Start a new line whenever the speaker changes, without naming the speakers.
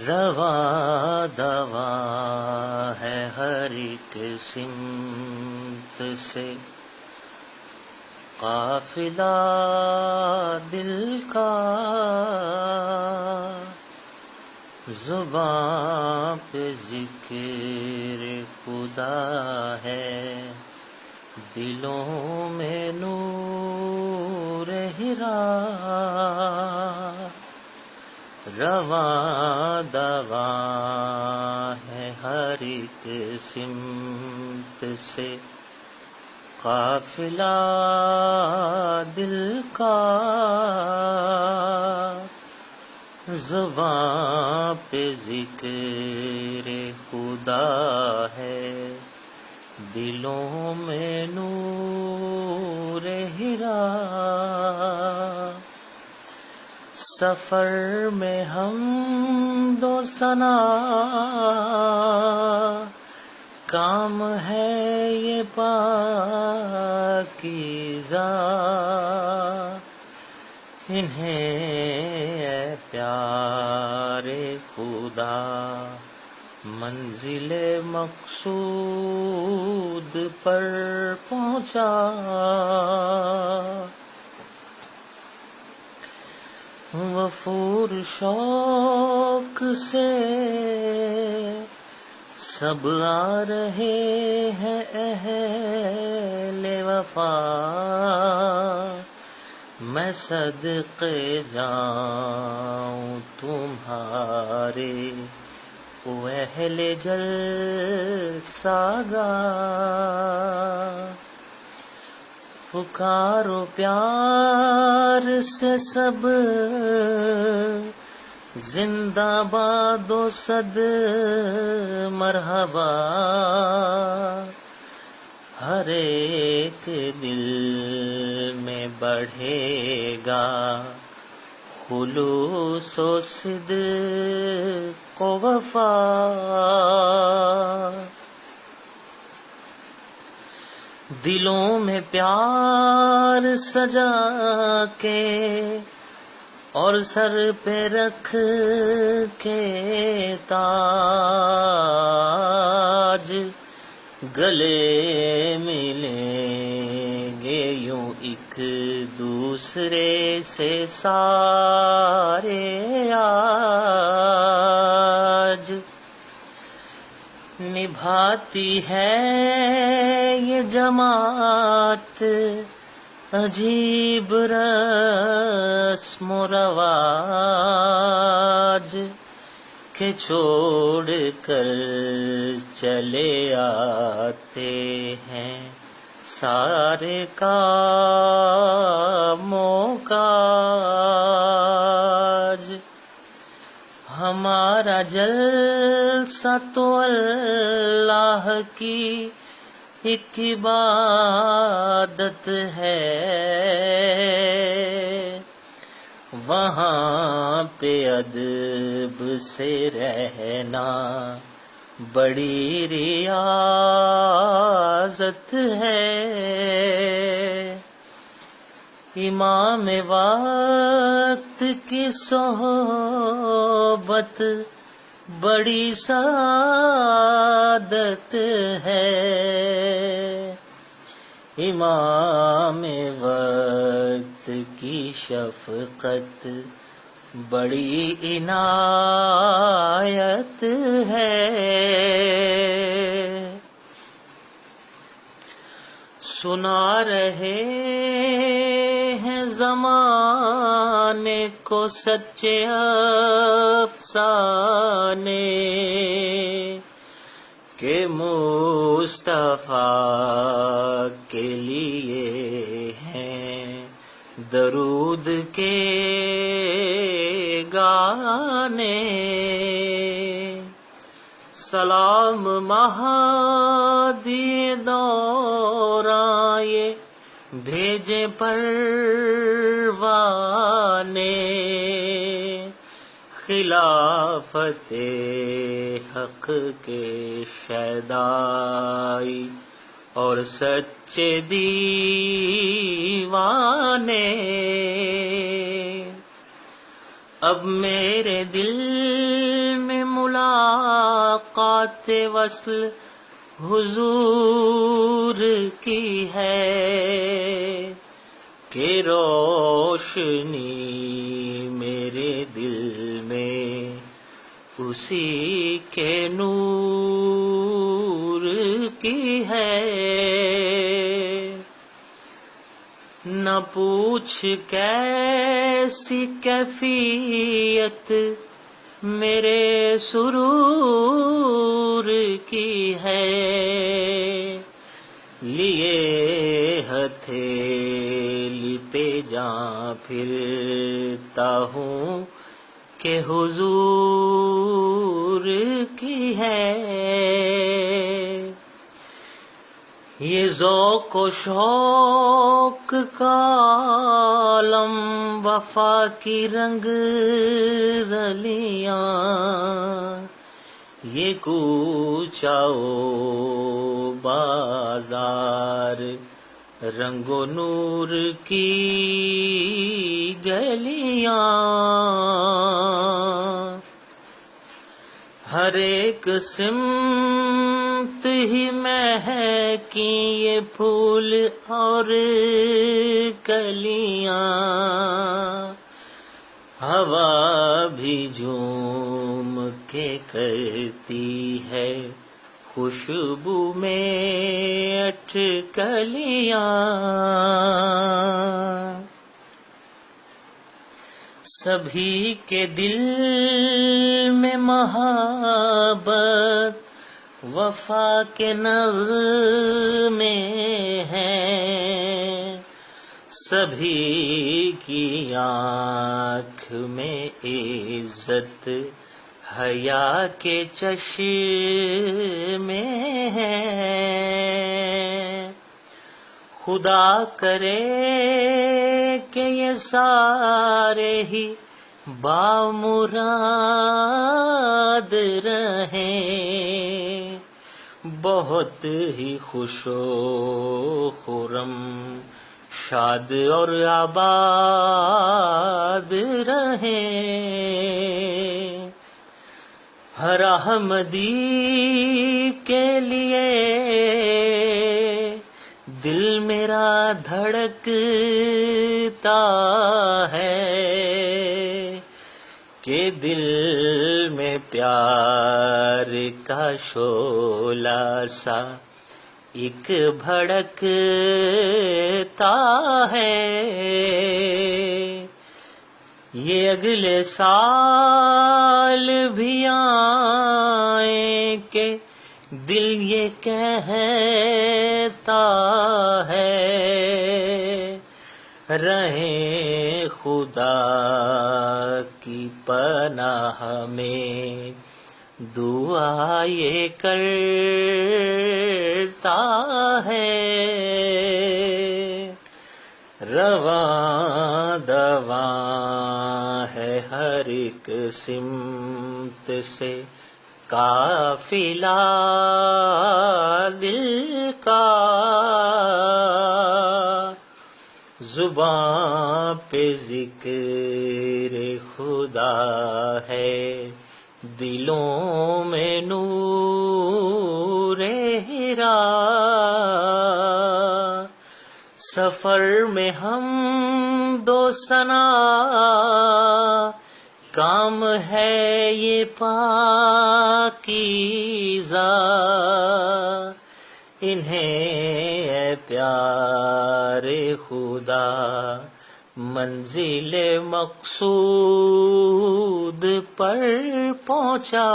رواں دواں ہے ہر ایک سمت سے، قافلہ دل کا زباں پہ ذکر خدا ہے، دلوں میں نور ہرا، رواں دواں ہے ہر ایک سمت سے، قافلہ دل کا زباں پہ ذکر خدا ہے، دلوں میں نور ہرا، سفر میں حمد و ثنا کام ہے یہ پاکیزہ، انہیں اے پیارے خدا منزل مقصود پر پہنچا، وفور شوق سے سب آ رہے ہیں اہل وفا، میں صدقے جاؤں تمہارے او اہل جلسہ گاہ، پکارو پیار سے سب زندہ باد و صد مرحبا، ہر ایک دل میں بڑھے گا خلوص و صدق و وفا، دلوں میں پیار سجا کے اور سر پہ رکھ کے تاج، گلے ملیں گے یوں ایک دوسرے سے سارے آج، نبھاتی ہے یہ جماعت عجیب رسم و رواج، کہ چھوڑ کر چلے آتے ہیں سارے کاموں کاج، ہمارا جلسہ تو اللہ کی ایک عبادت ہے، وہاں پہ ادب سے رہنا بڑی ریاضت ہے، امام وقت کی صحبت بڑی سعادت ہے، امام وقت کی شفقت بڑی عنایت ہے، سنا رہے ہیں زمانے کو سچے افسانے کہ مصطفیٰ کے لیے ہیں درود کے گانے، سلام مہدی دوراں یہ بھیجے پروانے، خلافت حق کے شیدائی اور سچے دیوانے، اب میرے دل میں ملاقات وصل حضور کی ہے کہ روشنی میرے دل میں اسی کے نور کی ہے. نہ پوچھ کیسی کیفیت میرے سرور کی ہے. لیے ہتھیلی پہ جاں پھرتا ہوں کہ حضور کی ہے. یہ ذوق و شوق کا عالم وفا کی رنگ رلیاں یہ کوچہ و بازار رنگ و نور کی گلیاں ہر ایک سمت ہی مہکی یہ پھول اور کلیاں ہوا بھی جھوم کے کرتی ہے خوشبو میں اٹکلیاں. سبھی کے دل میں محبت وفا کے نغمے ہیں. سبھی کی آنکھ میں عزت حیا کے چشمے ہیں. خدا کرے کہ یہ سارے ہی بامراد رہیں بہت ہی خوش و خرم شاد اور آباد رہیں. ہر احمدی کے لیے دل میرا دھڑکتا ہے کہ دل میں پیار کا شعلہ سا ایک بھڑکتا ہے. یہ اگلے سال بھی آئیں کہ دل یہ کہتا ہے رہیں خدا کی پناہ میں دعا یہ کرتا ہے. رواں دواں ہے ہر ایک سمت سے قافلہ دل کا زباں پہ ذکر خدا ہے دلوں میں نور ہرا. سفر میں ہم دو ثنا کام ہے یہ پاکیزہ انہیں اے پیارے خدا منزل مقصود پر پہنچا.